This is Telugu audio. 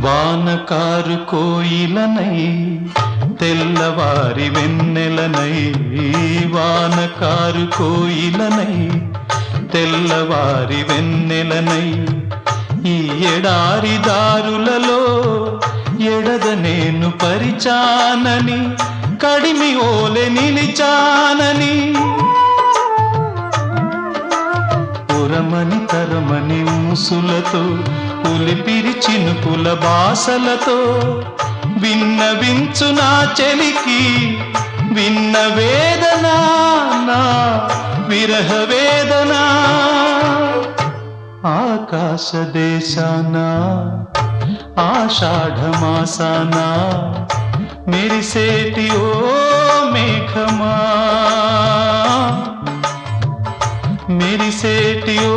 వానకారు కోయిలనై తెల్లవారి వెన్నెలనై, వానకారు కోయిలనై తెల్లవారి వెన్నెలనై, ఈ ఎడారి దారులలో ఎడద నేను పరిచానని, కడిమి ఓలె నిలిచానని, పురమని తరమని ఊసులతో ఉలిపిరి చినుకుల బాసలతో విన్నవించు నా చెలికి విన్న వేదన, నా విరహ వేదన. ఆకాశ దేశాన ఆషాఢమాసాన మెరిసేటి ఓ మేఘమా, మెరిసేటి ఓ